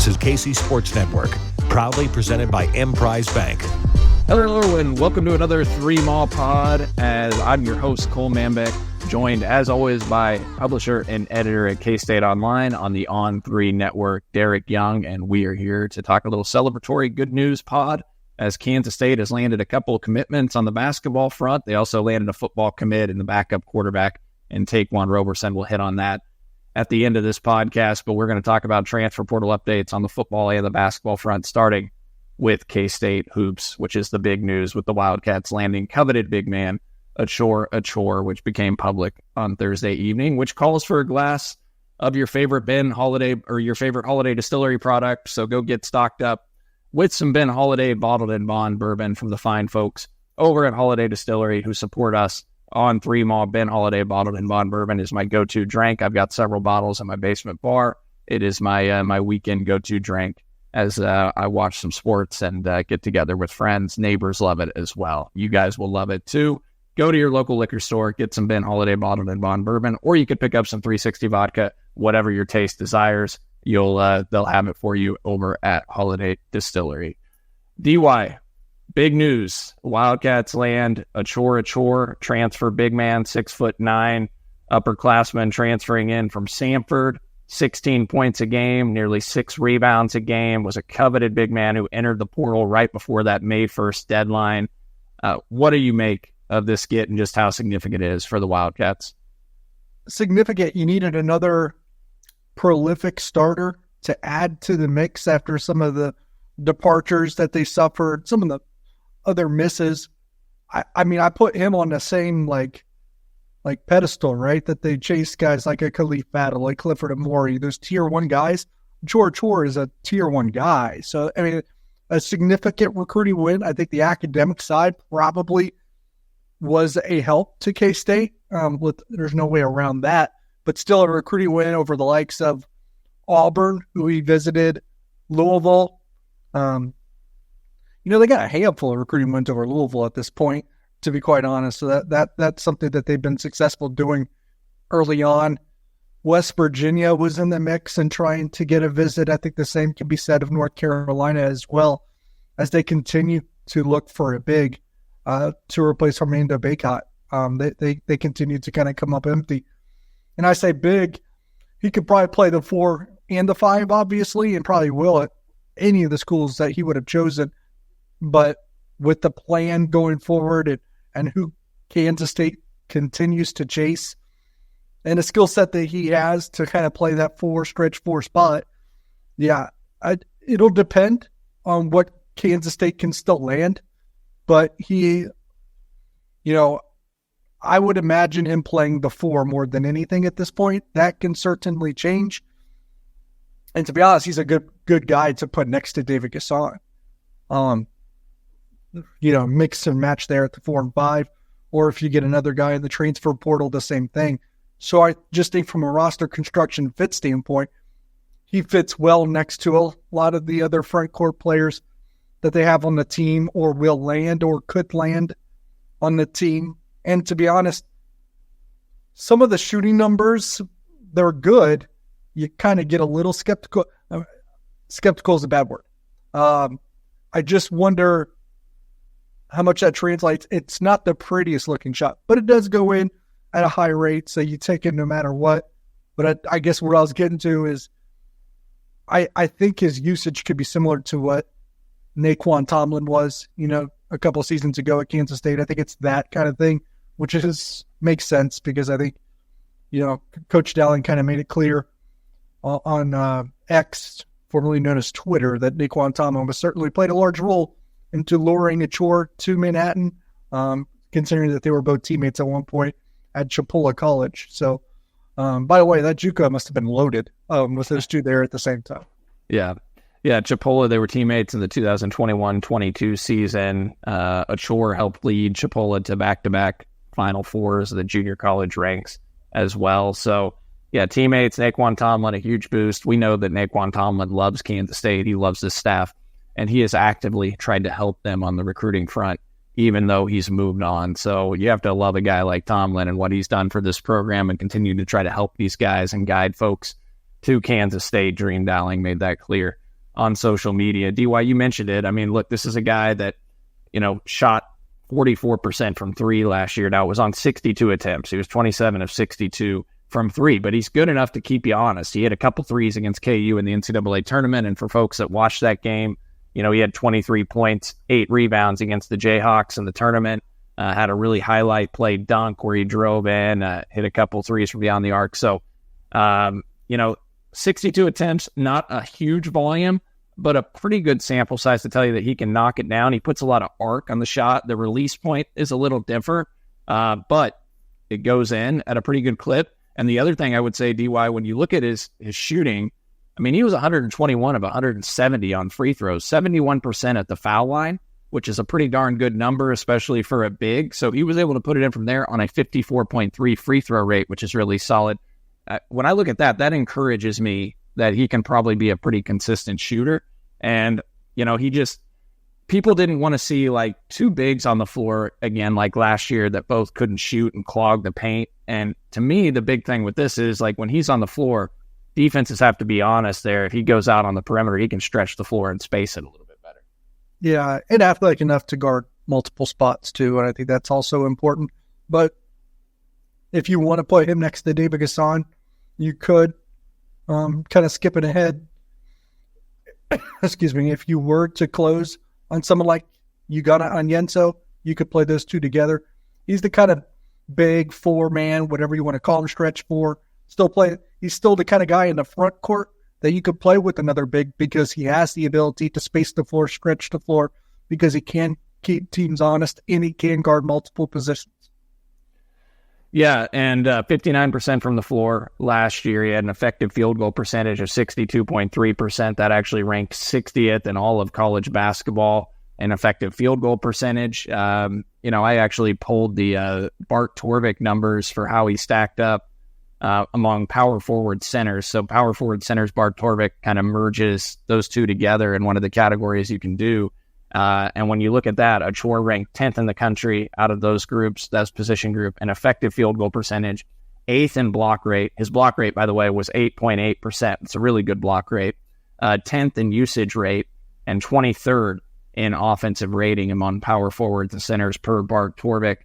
is KC Sports Network, proudly presented by Emprise Bank. Hello, and welcome to another 3 Mall Pod, as I'm your host, Cole Manbeck, joined as always by publisher and editor at K-State Online on the On3 Network, Derek Young, and we are here to talk a little celebratory good news pod, as Kansas State has landed a couple of commitments on the basketball front. They also landed a football commit in the backup quarterback, and Taquan Roberson. We'll hit on that at the end of this podcast, but we're going to talk about transfer portal updates on the football and the basketball front, starting with K-State hoops, which is the big news with the Wildcats landing coveted big man Achor Achor, which became public on Thursday evening, which calls for a glass of your favorite Ben Holiday or your favorite Holiday Distillery product. So go get stocked up with some Ben Holiday bottled in bond bourbon from the fine folks over at Holiday Distillery who support us on 3 Mall. Ben Holiday bottled in bond bourbon is my go-to drink. I've got several bottles in my basement bar. It is my my weekend go-to drink as I watch some sports and get together with friends. Neighbors love it as well. You guys will love it too. Go to your local liquor store, get some Ben Holiday bottled in bond bourbon, or you could pick up some 360 vodka, whatever your taste desires. They'll have it for you over at Holiday Distillery. DY. Big news. Wildcats land Achor Achor, transfer big man, 6'9", upperclassman transferring in from Samford, 16 points a game, nearly 6 rebounds a game, was a coveted big man who entered the portal right before that May 1st deadline. What do you make of this get and just how significant it is for the Wildcats? Significant. You needed another prolific starter to add to the mix after some of the departures that they suffered, some of the other misses. I mean, I put him on the same like pedestal, right? That they chase guys like a Khalif Battle, like Clifford Amori, those tier 1 guys. Achor Achor is a tier 1 guy. So, I mean, a significant recruiting win. I think the academic side probably was a help to K-State. There's no way around that. But still a recruiting win over the likes of Auburn, who he visited, Louisville. They got a handful of recruiting wins over Louisville at this point, to be quite honest. So that's something that they've been successful doing early on. West Virginia was in the mix and trying to get a visit. I think the same can be said of North Carolina as well, as they continue to look for a big to replace Armando Bacot. They continue to kind of come up empty. And I say big, he could probably play the 4 and the 5, obviously, and probably will at any of the schools that he would have chosen. But with the plan going forward and who Kansas State continues to chase and a skill set that he has to kind of play that stretch 4 spot, it'll depend on what Kansas State can still land. But he, I would imagine him playing the 4 more than anything at this point. That can certainly change. And to be honest, he's a good guy to put next to David Gasson. Mix and match there at the 4 and 5, or if you get another guy in the transfer portal, the same thing. So I just think from a roster construction fit standpoint, he fits well next to a lot of the other front court players that they have on the team or will land or could land on the team. And to be honest, some of the shooting numbers, they're good. You kind of get a little skeptical. Skeptical is a bad word. I just wonder how much that translates. It's not the prettiest looking shot, but it does go in at a high rate, so you take it no matter what. But I guess what I was getting to is I think his usage could be similar to what Naquan Tomlin was, a couple of seasons ago at Kansas State. I think it's that kind of thing, which makes sense because I think, Coach Dowling kind of made it clear on X, formerly known as Twitter, that Naquan Tomlin was certainly played a large role into luring Achor to Manhattan, considering that they were both teammates at one point at Chipola College. So, by the way, that JUCO must have been loaded with those two there at the same time. Yeah, Chipola, they were teammates in the 2021-22 season. Achor helped lead Chipola to back-to-back Final Fours of the junior college ranks as well. So, yeah, teammates, Naquan Tomlin, a huge boost. We know that Naquan Tomlin loves Kansas State. He loves his staff, and he has actively tried to help them on the recruiting front, even though he's moved on. So you have to love a guy like Tomlin and what he's done for this program and continue to try to help these guys and guide folks to Kansas State. Dream Dowling made that clear on social media. DY, you mentioned it. I mean, look, this is a guy that, shot 44% from three last year. Now, it was on 62 attempts. He was 27 of 62 from three, but he's good enough to keep you honest. He had a couple threes against KU in the NCAA tournament, and for folks that watched that game, he had 23 points, 8 rebounds against the Jayhawks in the tournament, had a really highlight play dunk where he drove in, hit a couple threes from beyond the arc. So, 62 attempts, not a huge volume, but a pretty good sample size to tell you that he can knock it down. He puts a lot of arc on the shot. The release point is a little different, but it goes in at a pretty good clip. And the other thing I would say, DY, when you look at his shooting, I mean, he was 121 of 170 on free throws, 71% at the foul line, which is a pretty darn good number, especially for a big. So he was able to put it in from there on a 54.3 free throw rate, which is really solid. When I look at that, that encourages me that he can probably be a pretty consistent shooter. And, people didn't want to see like two bigs on the floor again, like last year, that both couldn't shoot and clog the paint. And to me, the big thing with this is like when he's on the floor, defenses have to be honest there. If he goes out on the perimeter, he can stretch the floor and space it a little bit better. Yeah, and athletic enough to guard multiple spots too. And I think that's also important. But if you want to put him next to David Gasson, you could kind of skipping ahead. Excuse me. If you were to close on someone like Ugonna Onyenso, you could play those two together. He's the kind of big 4-man, whatever you want to call him, stretch 4. He's still the kind of guy in the front court that you could play with another big because he has the ability to space the floor, stretch the floor, because he can keep teams honest and he can guard multiple positions. Yeah, and 59% from the floor last year. He had an effective field goal percentage of 62.3%. That actually ranked 60th in all of college basketball in effective field goal percentage. I actually pulled the Bart Torvik numbers for how he stacked up among power forward centers. So power forward centers, Bart Torvik kind of merges those two together in one of the categories you can do. And when you look at that, Achor ranked 10th in the country out of those groups, that's position group, and effective field goal percentage, 8th in block rate. His block rate, by the way, was 8.8%. It's a really good block rate. 10th in usage rate, and 23rd in offensive rating among power forwards and centers per Bart Torvik.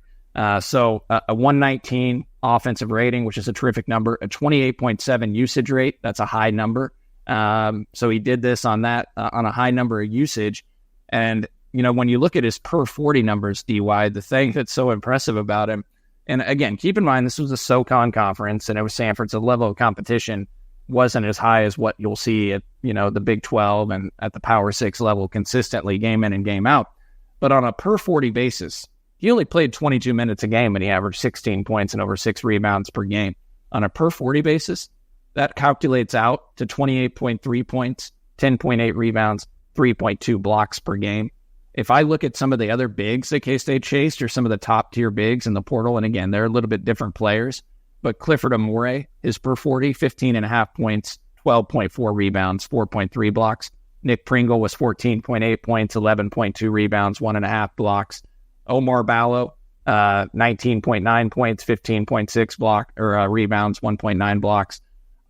So a 119 offensive rating, which is a terrific number, a 28.7 usage rate. That's a high number. So he did this on a high number of usage. And, when you look at his per 40 numbers, DY, the thing that's so impressive about him, and again, keep in mind, this was a SoCon conference and it was Samford, so the level of competition wasn't as high as what you'll see at, the Big 12 and at the Power 6 level consistently game in and game out. But on a per 40 basis, he only played 22 minutes a game and he averaged 16 points and over 6 rebounds per game. On a per 40 basis, that calculates out to 28.3 points, 10.8 rebounds, 3.2 blocks per game. If I look at some of the other bigs that K-State chased, or some of the top tier bigs in the portal, and again, they're a little bit different players, but Clifford Amore, his per 40, 15.5 points, 12.4 rebounds, 4.3 blocks. Nick Pringle was 14.8 points, 11.2 rebounds, 1.5 blocks. Omar Ballo, 19.9 points, 15.6 rebounds, 1.9 blocks.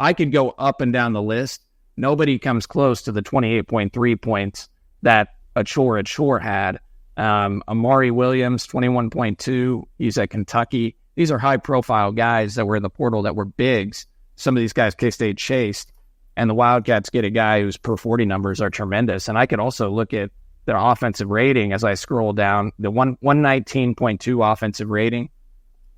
I could go up and down the list. Nobody comes close to the 28.3 points that Achor Achor had. Amari Williams, 21.2. He's at Kentucky. These are high-profile guys that were in the portal that were bigs. Some of these guys K-State chased, and the Wildcats get a guy whose per 40 numbers are tremendous. And I could also look at their offensive rating as I scroll down. The 119.2 offensive rating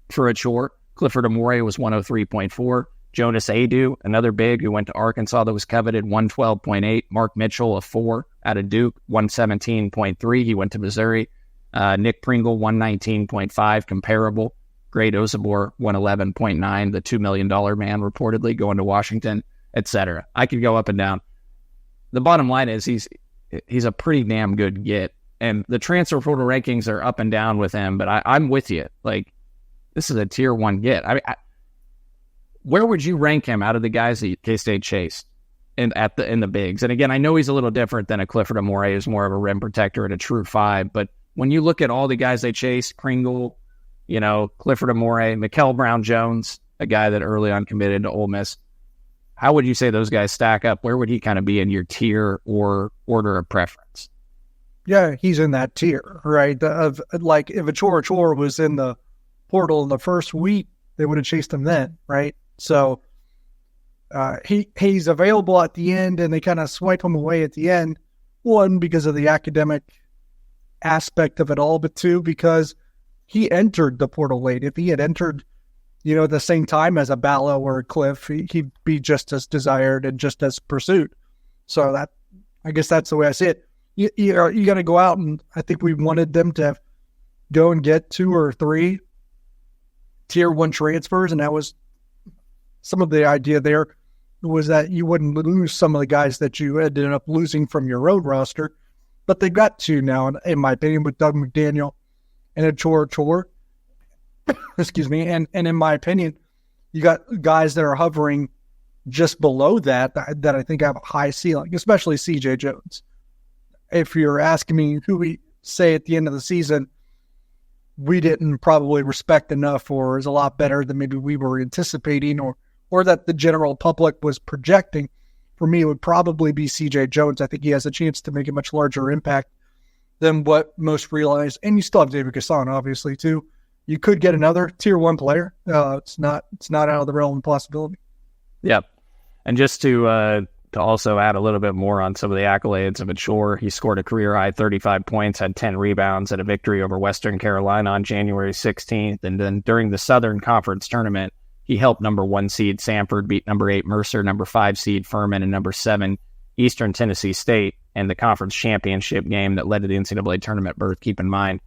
for Achor. Clifford Amore was 103.4. Jonas Adu, another big who went to Arkansas that was coveted, 112.8. Mark Mitchell, a 4 out of Duke, 117.3. He went to Missouri. Nick Pringle, 119.5, comparable. Great Osabor, 111.9, the $2 million man reportedly going to Washington, etc. I could go up and down. The bottom line is he's a pretty damn good get. And the transfer portal rankings are up and down with him, but I'm with you. Like, this is a tier 1 get. Where would you rank him out of the guys that K-State chased in the bigs? And again, I know he's a little different than a Clifford Amore, who's more of a rim protector and a true 5. But when you look at all the guys they chased, Pringle, Clifford Amore, Mikal Brown-Jones, a guy that early on committed to Ole Miss, How would you say those guys stack up? Where would he kind of be in your tier or order of preference? Yeah, he's in that tier, right? Of like if Achor Achor was in the portal in the first week, they would have chased him then, right? So he's available at the end, and they kind of swipe him away at the end. One, because of the academic aspect of it all, but two, because he entered the portal late. If he had entered, at the same time as a Ballo or a Cliff, he'd be just as desired and just as pursued. So I guess that's the way I see it. You got to go out, and I think we wanted them to go and get 2 or 3 tier 1 transfers, and that was some of the idea there, was that you wouldn't lose some of the guys that you ended up losing from your road roster. But they got 2 now, in my opinion, with Doug McDaniel and Achor Achor. Excuse me. And in my opinion, you got guys that are hovering just below that I think have a high ceiling, especially CJ Jones. If you're asking me who we say at the end of the season we didn't probably respect enough or is a lot better than maybe we were anticipating or that the general public was projecting, for me, it would probably be CJ Jones. I think he has a chance to make a much larger impact than what most realize. And you still have David Gasson, obviously, too. You could get another tier 1 player. It's not out of the realm of possibility. Yep. And just to also add a little bit more on some of the accolades of Achor, he scored a career-high 35 points, had 10 rebounds, at a victory over Western Carolina on January 16th. And then during the Southern Conference tournament, he helped number 1 seed Samford beat number 8 Mercer, number 5 seed Furman, and number 7 Eastern Tennessee State in the conference championship game that led to the NCAA tournament berth. Keep in mind,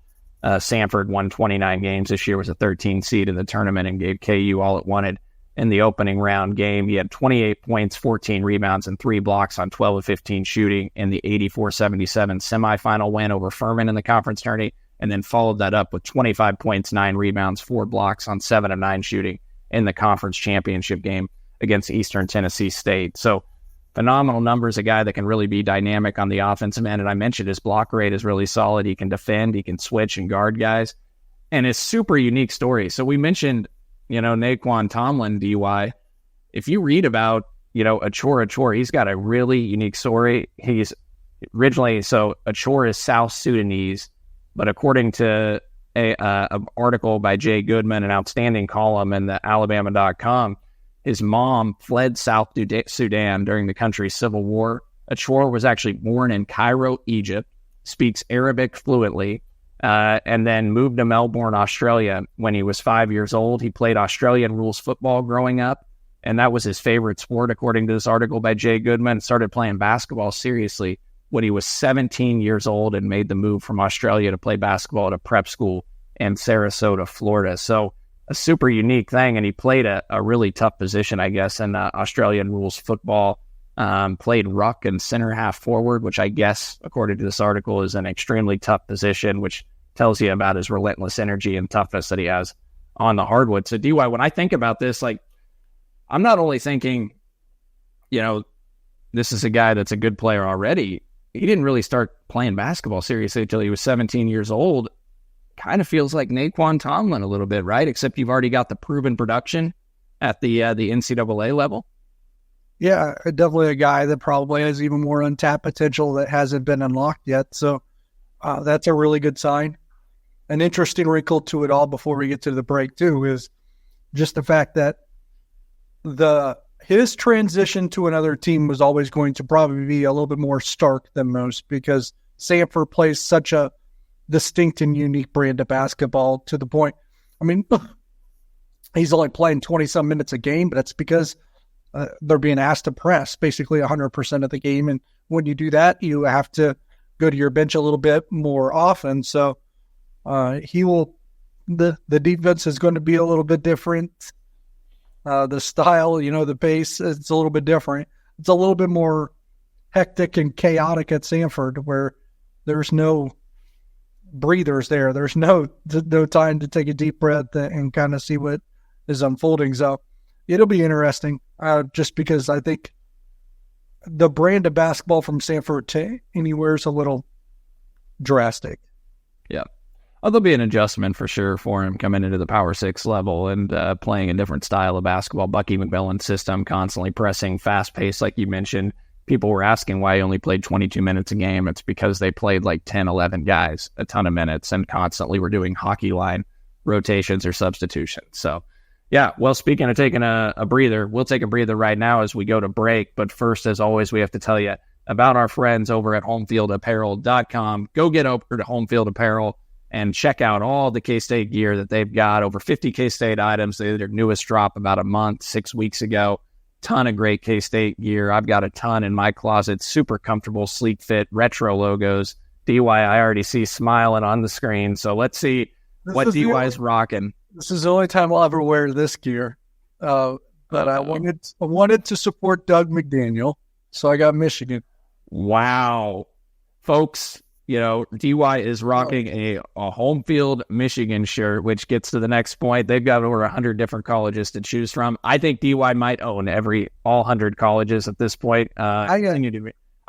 Samford won 29 games this year, was a 13 seed in the tournament, and gave KU all it wanted in the opening round game. He had 28 points, 14 rebounds, and 3 blocks on 12 of 15 shooting in the 84-77 semifinal win over Furman in the conference tourney, and then followed that up with 25 points, 9 rebounds, 4 blocks on 7 of 9 shooting in the conference championship game against Eastern Tennessee State. So phenomenal numbers, a guy that can really be dynamic on the offensive end. And I mentioned his block rate is really solid. He can defend, he can switch and guard guys. And his super unique story. So we mentioned, Naquan Tomlin, DY. If you read about, Achor Achor, he's got a really unique story. He's originally, Achor is South Sudanese, but according to an article by Jay Goodman, an outstanding column in the Alabama.com, his mom fled South Sudan during the country's civil war. Achor was actually born in Cairo, Egypt, speaks Arabic fluently, and then moved to Melbourne, Australia when he was 5 years old. He played Australian rules football growing up, and that was his favorite sport, according to this article by Jay Goodman. Started playing basketball seriously when he was 17 years old and made the move from Australia to play basketball at a prep school in Sarasota, Florida. So a super unique thing, and he played a really tough position, I guess, in Australian rules football. Played ruck and center half forward, which I guess, according to this article, is an extremely tough position, which tells you about his relentless energy and toughness that he has on the hardwood. So, DY, when I think about this, I'm not only thinking, this is a guy that's a good player already. He didn't really start playing basketball seriously until he was 17 years old. Kind of feels like Naquan Tomlin a little bit, right? Except you've already got the proven production at the NCAA level. Yeah, definitely a guy that probably has even more untapped potential that hasn't been unlocked yet. So that's a really good sign. An interesting wrinkle to it all before we get to the break, too, is just the fact that his transition to another team was always going to probably be a little bit more stark than most, because Samford plays such a distinct and unique brand of basketball to the point. I mean, he's only playing 20-some minutes a game, but that's because they're being asked to press basically 100% of the game. And when you do that, you have to go to your bench a little bit more often. So the defense is going to be a little bit different. The style, the pace, it's a little bit different. It's a little bit more hectic and chaotic at Samford, where there's no breathers there. There's no time to take a deep breath and kind of see what is unfolding. So it'll be interesting, just because I think the brand of basketball from Samford to anywhere is a little drastic. Yeah. there'll be an adjustment for sure for him coming into the Power 6 level and playing a different style of basketball. Bucky McMillan's system, constantly pressing, fast-paced, like you mentioned. People were asking why he only played 22 minutes a game. It's because they played like 10, 11 guys, a ton of minutes, and constantly were doing hockey line rotations or substitutions. So, yeah, well, speaking of taking a breather, we'll take a breather right now as we go to break. But first, as always, we have to tell you about our friends over at homefieldapparel.com. Go get over to Homefield Apparel and check out all the K-State gear that they've got. Over 50 K-State items. They did their newest drop about a month, 6 weeks ago. Ton of great K-State gear. I've got a ton in my closet. Super comfortable, sleek fit, retro logos. DY, I already see smiling on the screen. So let's see what DY's rocking. This is the only time I'll ever wear this gear. But I wanted to support Doug McDaniel, so I got Michigan. Wow. Folks, you know, DY is rocking a home field Michigan shirt, which gets to the next point. They've got over 100 different colleges to choose from. I think DY might own all 100 colleges at this point. I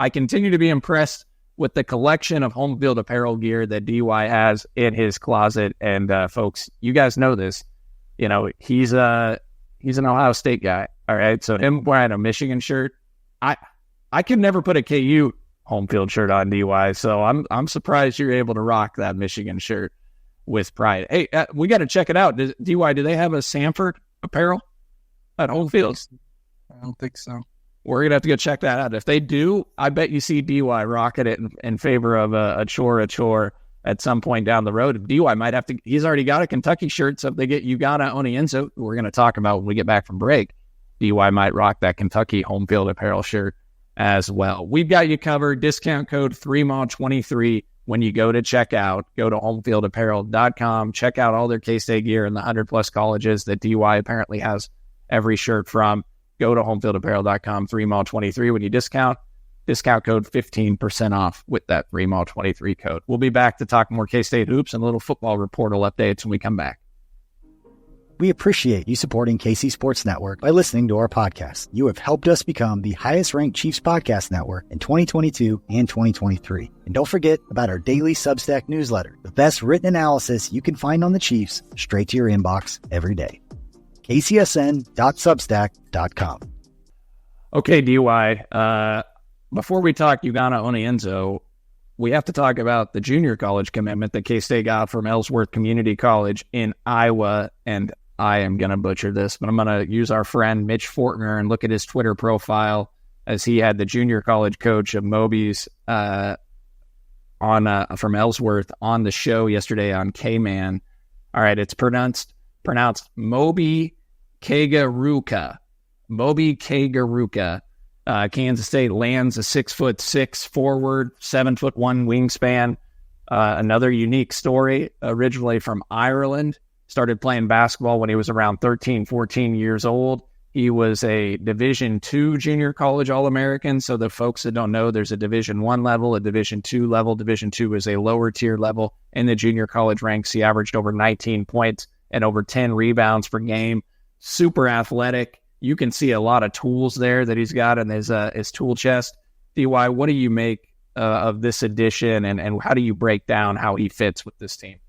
continue to be impressed with the collection of home field apparel gear that DY has in his closet. And folks, you guys know this. You know, he's an Ohio State guy. All right, so him wearing a Michigan shirt, I could never put a KU home field shirt on DY, so I'm surprised you're able to rock that Michigan shirt with pride. Hey, we got to check it out. DY, do they have a Samford apparel at home field? I don't think so. We're gonna have to go check that out. If they do, I bet you see DY rocking it in favor of Achor Achor at some point down the road. DY might have to. He's already got a Kentucky shirt, so if they get Uganda Onienzo, we're gonna talk about when we get back from break. DY might rock that Kentucky home field apparel shirt as well. We've got you covered. Discount code 3MAW23 when you go to checkout. Go to homefieldapparel.com. Check out all their K-State gear and the 100-plus colleges that DY apparently has every shirt from. Go to homefieldapparel.com, 3MAW23 when you discount code 15% off with that 3MAW23 code. We'll be back to talk more K-State hoops and a little football reportal updates when we come back. We appreciate you supporting KC Sports Network by listening to our podcast. You have helped us become the highest-ranked Chiefs podcast network in 2022 and 2023. And don't forget about our daily Substack newsletter, the best written analysis you can find on the Chiefs straight to your inbox every day. kcsn.substack.com. Okay, DY, before we talk Uganda Onienzo, we have to talk about the junior college commitment that K-State got from Ellsworth Community College in Iowa, and I am going to butcher this, but I'm going to use our friend Mitch Fortner and look at his Twitter profile as he had the junior college coach of Moby's from Ellsworth on the show yesterday on K-Man. All right, it's pronounced Chimobi Ikegwuruka. Chimobi Ikegwuruka. Kansas State lands a 6'6" forward, 7'1" wingspan. Another unique story, originally from Ireland. Started playing basketball when he was around 13, 14 years old. He was a Division II junior college All-American. So the folks that don't know, there's a Division I level, a Division II level. Division II is a lower tier level in the junior college ranks. He averaged over 19 points and over 10 rebounds per game. Super athletic. You can see a lot of tools there that he's got in his tool chest. DY, what do you make of this addition, and how do you break down how he fits with this team?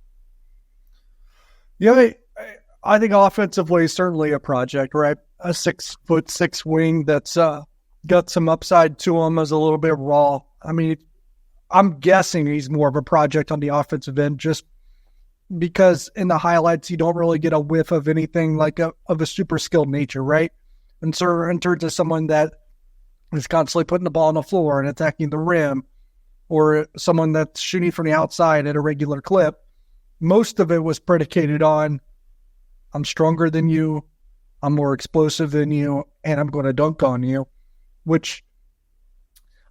Yeah, I think offensively, certainly a project, right? A 6'6" wing that's got some upside to him, as a little bit raw. I mean, I'm guessing he's more of a project on the offensive end, just because in the highlights you don't really get a whiff of anything like of a super skilled nature, right? And so in terms of someone that is constantly putting the ball on the floor and attacking the rim, or someone that's shooting from the outside at a regular clip, most of it was predicated on, I'm stronger than you, I'm more explosive than you, and I'm going to dunk on you, which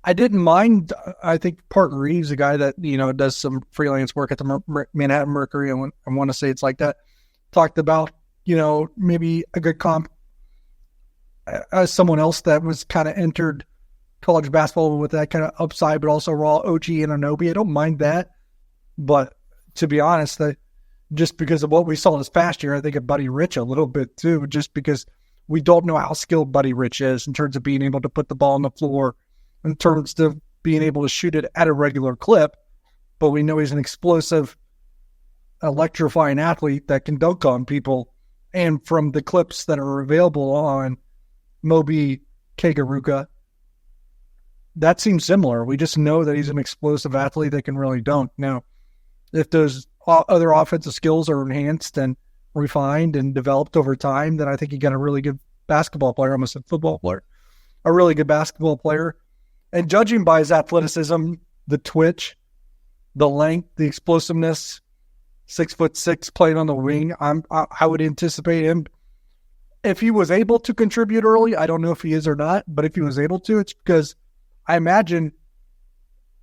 I didn't mind. I think Parker Reeves, a guy that, does some freelance work at the Manhattan Mercury, I want to say it's like that, talked about, maybe a good comp as someone else that was kind of entered college basketball with that kind of upside, but also raw, OG Anunoby. I don't mind that, but to be honest, just because of what we saw this past year, I think of Buddy Rich a little bit too, just because we don't know how skilled Buddy Rich is in terms of being able to put the ball on the floor, in terms of being able to shoot it at a regular clip, but we know he's an explosive electrifying athlete that can dunk on people. And from the clips that are available on Chimobi Ikegwuruka, that seems similar. We just know that he's an explosive athlete that can really dunk. Now, if those other offensive skills are enhanced and refined and developed over time, then I think you got a really good basketball player, almost a football player, a really good basketball player. And judging by his athleticism, the twitch, the length, the explosiveness, 6'6", playing on the wing, I would anticipate him, if he was able to contribute early. I don't know if he is or not, but if he was able to, it's because I imagine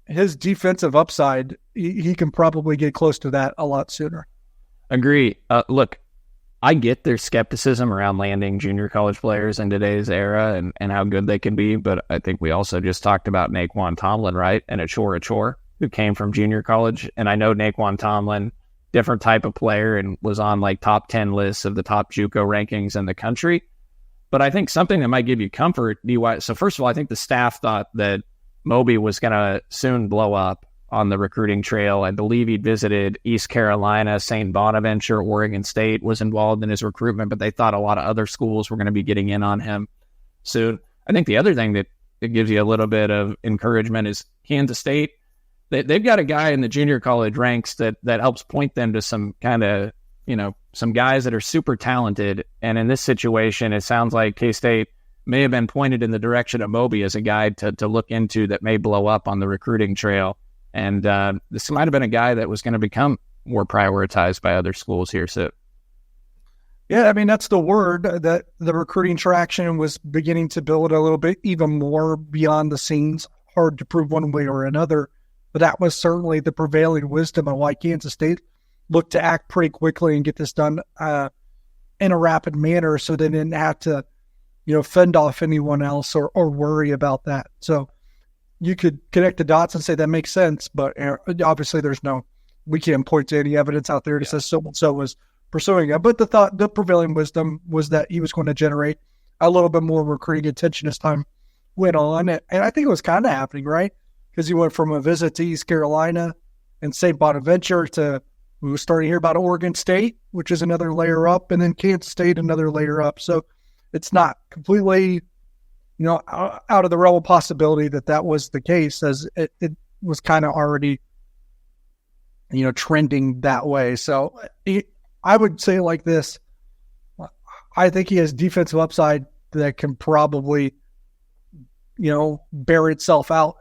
his defensive upside, he can probably get close to that a lot sooner. Agree. Look, I get their skepticism around landing junior college players in today's era and how good they can be, but I think we also just talked about Naquan Tomlin, right? And Achor Achor, who came from junior college. And I know Naquan Tomlin, different type of player, and was on like top 10 lists of the top JUCO rankings in the country. But I think something that might give you comfort, DY. So first of all, I think the staff thought that Moby was going to soon blow up on the recruiting trail. I believe he'd visited East Carolina, St. Bonaventure, Oregon State was involved in his recruitment, but they thought a lot of other schools were going to be getting in on him soon. I think the other thing that gives you a little bit of encouragement is Kansas State. They've got a guy in the junior college ranks that helps point them to some kind of, some guys that are super talented. And in this situation, it sounds like K-State may have been pointed in the direction of Moby as a guy to look into that may blow up on the recruiting trail. And this might have been a guy that was going to become more prioritized by other schools here soon. Yeah, I mean, that's the word, that the recruiting traction was beginning to build a little bit, even more beyond the scenes. Hard to prove one way or another. But that was certainly the prevailing wisdom on why Kansas State looked to act pretty quickly and get this done in a rapid manner, so they didn't have to, fend off anyone else or worry about that. So you could connect the dots and say that makes sense, but obviously we can't point to any evidence out there that says so-and-so was pursuing it. But the prevailing wisdom was that he was going to generate a little bit more recruiting attention as time went on. And I think it was kind of happening, right? Because he went from a visit to East Carolina and St. Bonaventure to, we were starting to hear about Oregon State, which is another layer up, and then Kansas State, another layer up. So it's not completely, out of the realm of possibility that was the case, as it was kind of already, trending that way. So I would say it like this. I think he has defensive upside that can probably, bear itself out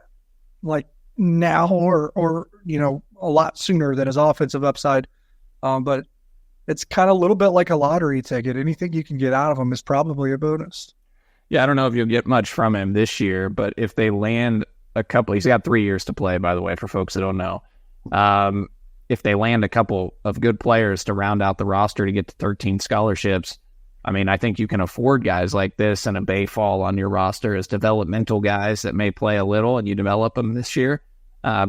like now or a lot sooner than his offensive upside. But it's kind of a little bit like a lottery ticket. Anything you can get out of him is probably a bonus. Yeah, I don't know if you'll get much from him this year, but if they land a couple, he's got 3 years to play, by the way, for folks that don't know. If they land a couple of good players to round out the roster to get to 13 scholarships, I mean, I think you can afford guys like this and a Bayfall on your roster as developmental guys that may play a little, and you develop them this year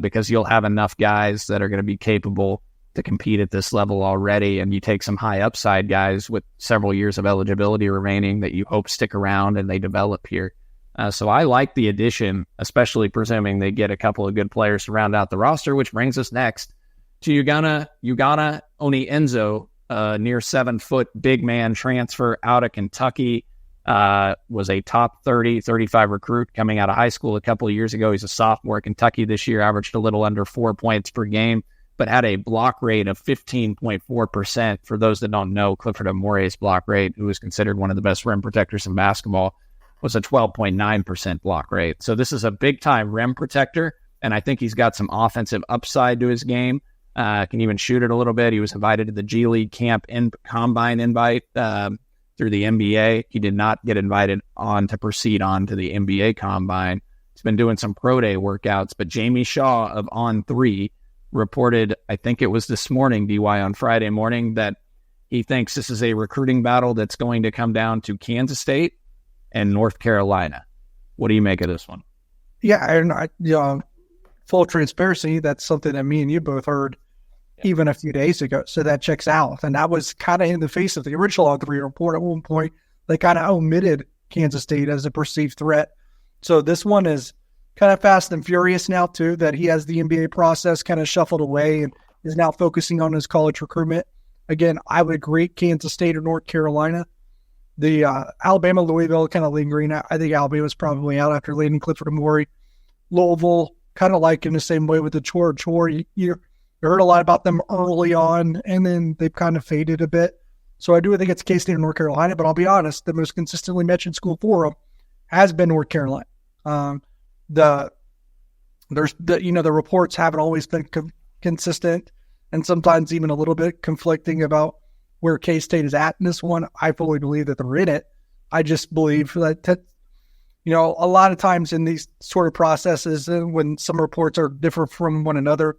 because you'll have enough guys that are going to be capable to compete at this level already, and you take some high upside guys with several years of eligibility remaining that you hope stick around and they develop here. So I like the addition, especially presuming they get a couple of good players to round out the roster, which brings us next to Ugana Onienzo, near 7-foot big man transfer out of Kentucky, was a top 35 recruit coming out of high school a couple of years ago. He's a sophomore at Kentucky this year, averaged a little under 4 points per game, but had a block rate of 15.4%. For those that don't know, Clifford Amore's block rate, who is considered one of the best rim protectors in basketball, was a 12.9% block rate. So this is a big-time rim protector, and I think he's got some offensive upside to his game. Can even shoot it a little bit. He was invited to the G League camp combine invite through the NBA. He did not get invited on to proceed on to the NBA combine. He's been doing some pro day workouts, but Jamie Shaw of On3 reported, I think it was this morning, DY, on Friday morning, that he thinks this is a recruiting battle that's going to come down to Kansas State and North Carolina. What do you make of this one? Yeah, and full transparency, that's something that me and you both heard even a few days ago. So that checks out. And that was kind of in the face of the original On3 report at one point. They kind of omitted Kansas State as a perceived threat. So this one is kind of fast and furious now, too, that he has the NBA process kind of shuffled away and is now focusing on his college recruitment. Again, I would agree, Kansas State or North Carolina. The Alabama, Louisville kind of lingering. I think Alabama's probably out after landing Clifford Amore. Louisville, kind of like in the same way with the Achor Achor. You heard a lot about them early on, and then they've kind of faded a bit. So I do think it's K-State and North Carolina, but I'll be honest, the most consistently mentioned school for them has been North Carolina. The reports haven't always been consistent, and sometimes even a little bit conflicting about where K-State is at in this one. I fully believe that they're in it. I just believe that a lot of times in these sort of processes, when some reports are different from one another,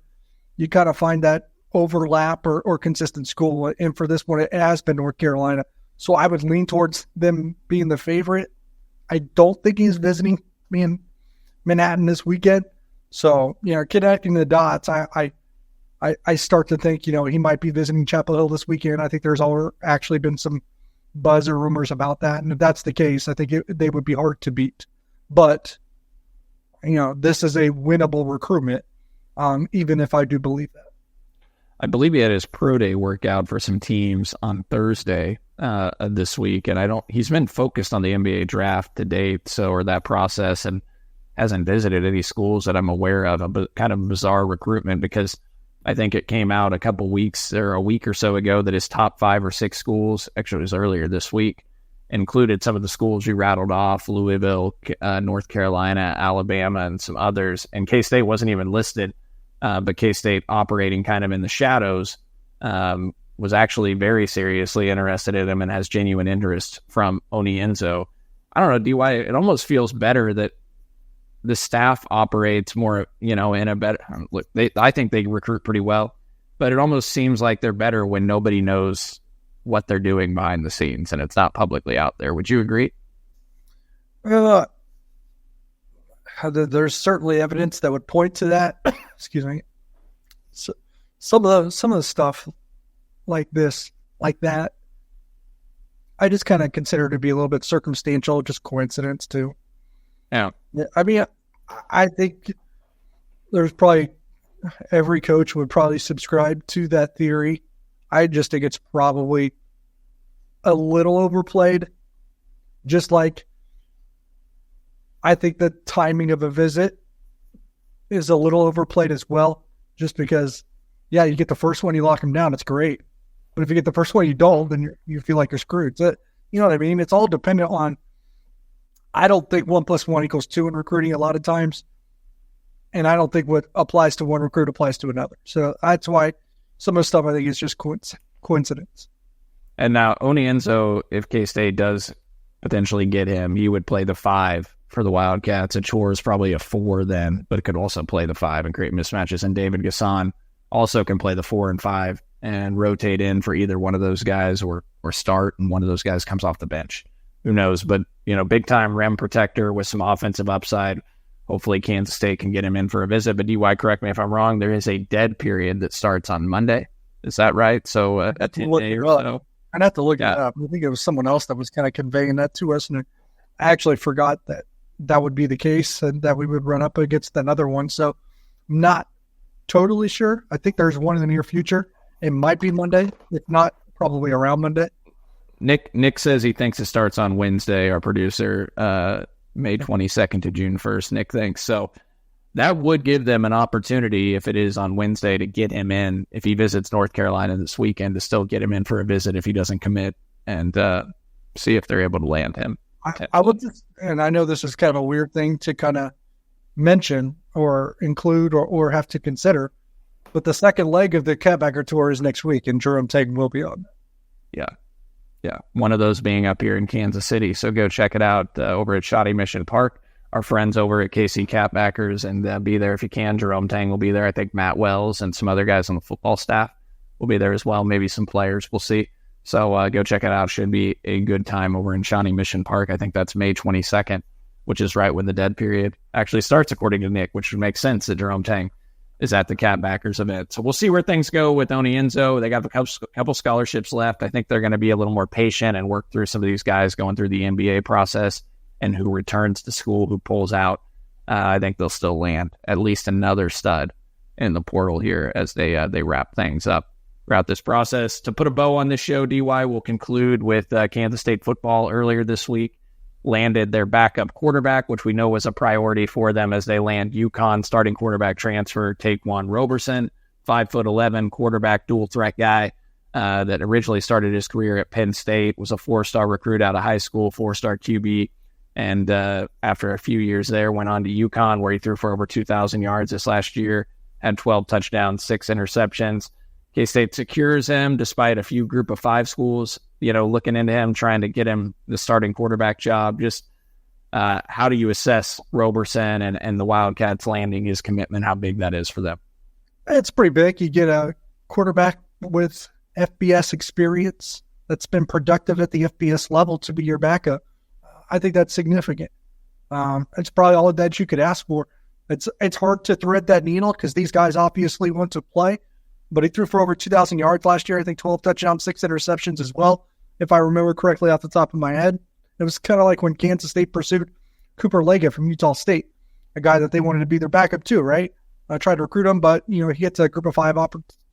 you kind of find that overlap or consistent school. And for this one, it has been North Carolina. So I would lean towards them being the favorite. I don't think he's visiting me in Manhattan this weekend. So, connecting the dots, I start to think, he might be visiting Chapel Hill this weekend. I think there's actually been some buzz or rumors about that. And if that's the case, I think they would be hard to beat. But, this is a winnable recruitment, even if I do believe that. I believe he had his pro day workout for some teams on Thursday this week, and he's been focused on the NBA draft to date, or that process, and hasn't visited any schools that I'm aware of. A kind of bizarre recruitment, because I think it came out a week or so ago that his top 5 or 6 schools, actually it was earlier this week, included some of the schools you rattled off: Louisville, North Carolina, Alabama, and some others. And K-State wasn't even listed. But K-State, operating kind of in the shadows, was actually very seriously interested in him and has genuine interest from Onyenso. I don't know, DY, it almost feels better that the staff operates more, in a better... Look, I think they recruit pretty well, but it almost seems like they're better when nobody knows what they're doing behind the scenes and it's not publicly out there. Would you agree? There's certainly evidence that would point to that. Excuse me. So, some of the stuff like that, I just kind of consider to be a little bit circumstantial, just coincidence too. Yeah. I mean, I think there's probably every coach would probably subscribe to that theory. I just think it's probably a little overplayed. Just like I think the timing of a visit is a little overplayed as well, just because, you get the first one, you lock them down, it's great. But if you get the first one, you don't, then you feel like you're screwed. So, you know what I mean? It's all dependent on, I don't think 1 + 1 = 2 in recruiting a lot of times. And I don't think what applies to one recruit applies to another. So that's why some of the stuff I think is just coincidence. And now Onyenso, if K-State does potentially get him, he would play the 5 for the Wildcats. Achor is probably a 4 then, but it could also play the 5 and create mismatches. And David Gasson also can play the 4 and 5 and rotate in for either one of those guys or start, and one of those guys comes off the bench. Who knows? But, big time rim protector with some offensive upside. Hopefully Kansas State can get him in for a visit. But DY, correct me if I'm wrong, there is a dead period that starts on Monday. Is that right? So a 10-day or so. I'd have to look it up. I think it was someone else that was kind of conveying that to us, and I actually forgot that would be the case and that we would run up against another one. So I'm not totally sure. I think there's one in the near future. It might be Monday. If not, probably around Monday. Nick says he thinks it starts on Wednesday. Our producer, May 22nd to June 1st, Nick thinks. So that would give them an opportunity, if it is on Wednesday, to get him in, if he visits North Carolina this weekend, to still get him in for a visit if he doesn't commit, and see if they're able to land him. I would, and I know this is kind of a weird thing to kind of mention or include or have to consider, but the second leg of the Achor Achor tour is next week, and Jerome Tang will be on. Yeah. One of those being up here in Kansas City. So go check it out over at Shawnee Mission Park. Our friends over at KC Capbackers, and be there if you can. Jerome Tang will be there. I think Matt Wells and some other guys on the football staff will be there as well. Maybe some players. We'll see. So go check it out. Should be a good time over in Shawnee Mission Park. I think that's May 22nd, which is right when the dead period actually starts, according to Nick, which would make sense that Jerome Tang is at the Capbackers event. So we'll see where things go with Onyenso. They got a couple scholarships left. I think they're going to be a little more patient and work through some of these guys going through the NBA process and who returns to school, who pulls out. I think they'll still land at least another stud in the portal here as they wrap things up throughout this process. To put a bow on this show, DY, will conclude with Kansas State football earlier this week. Landed their backup quarterback, which we know was a priority for them as they land UConn starting quarterback transfer Taquan Roberson, 5'11" quarterback, dual threat guy that originally started his career at Penn State, was a 4-star recruit out of high school, 4-star QB, and after a few years there, went on to UConn where he threw for over 2,000 yards this last year, had 12 touchdowns, 6 interceptions. K-State secures him despite a few group of 5 schools, looking into him, trying to get him the starting quarterback job. Just how do you assess Roberson and the Wildcats landing his commitment, how big that is for them? It's pretty big. You get a quarterback with FBS experience that's been productive at the FBS level to be your backup. I think that's significant. It's probably all that you could ask for. It's hard to thread that needle because these guys obviously want to play, but he threw for over 2,000 yards last year. I think 12 touchdowns, 6 interceptions as well, if I remember correctly off the top of my head. It was kind of like when Kansas State pursued Cooper Leggett from Utah State, a guy that they wanted to be their backup too, right? I tried to recruit him, but he gets a group of 5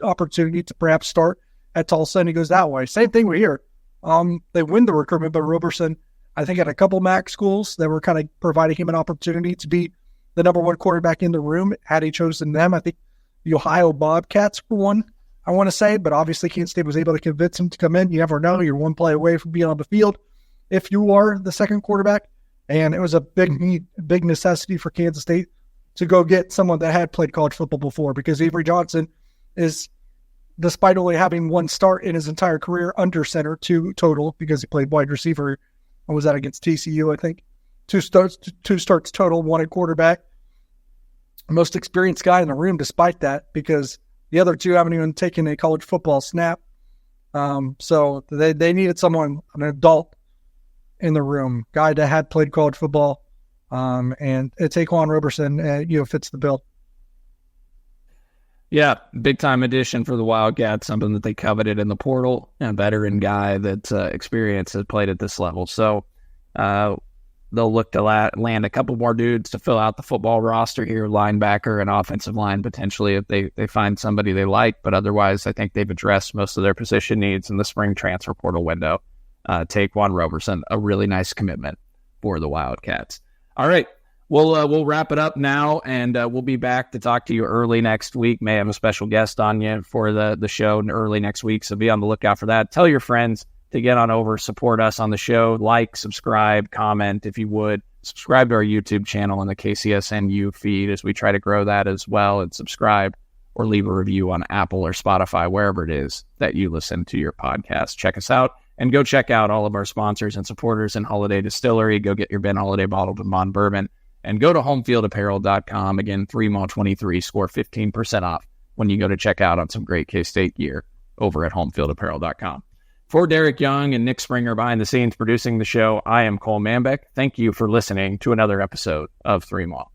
opportunity to perhaps start at Tulsa, and he goes that way. Same thing here. They win the recruitment, but Roberson, I think, had a couple MAC schools that were kind of providing him an opportunity to be the number 1 quarterback in the room had he chosen them. I think the Ohio Bobcats were one, I want to say, but obviously Kansas State was able to convince him to come in. You never know. You're one play away from being on the field if you are the second quarterback. And it was a big need, big necessity for Kansas State to go get someone that had played college football before, because Avery Johnson is, despite only having 1 start in his entire career, under center, 2 total, because he played wide receiver. What was that, against TCU, I think? 2 starts total, 1 at quarterback. Most experienced guy in the room despite that, because the other 2 haven't even taken a college football snap. So they needed someone, an adult in the room, guy that had played college football. And Taquan Roberson, fits the bill. Yeah, big-time addition for the Wildcats, something that they coveted in the portal, a veteran guy that's experienced, has played at this level. So they'll look to land a couple more dudes to fill out the football roster here, linebacker and offensive line potentially if they find somebody they like. But otherwise, I think they've addressed most of their position needs in the spring transfer portal window. Taquan Roberson, a really nice commitment for the Wildcats. All right. We'll wrap it up now, and we'll be back to talk to you early next week. May have a special guest on you for the show early next week, so be on the lookout for that. Tell your friends to get on over, support us on the show, like, subscribe, comment if you would. Subscribe to our YouTube channel and the KCSNU feed as we try to grow that as well, and subscribe or leave a review on Apple or Spotify, wherever it is that you listen to your podcast. Check us out. And go check out all of our sponsors and supporters in Holiday Distillery. Go get your Ben Holiday bottled of Mon Bourbon. And go to homefieldapparel.com. Again, 3mall23, score 15% off when you go to check out on some great K-State gear over at homefieldapparel.com. For Derek Young and Nick Springer behind the scenes producing the show, I am Cole Manbeck. Thank you for listening to another episode of 3 Mall.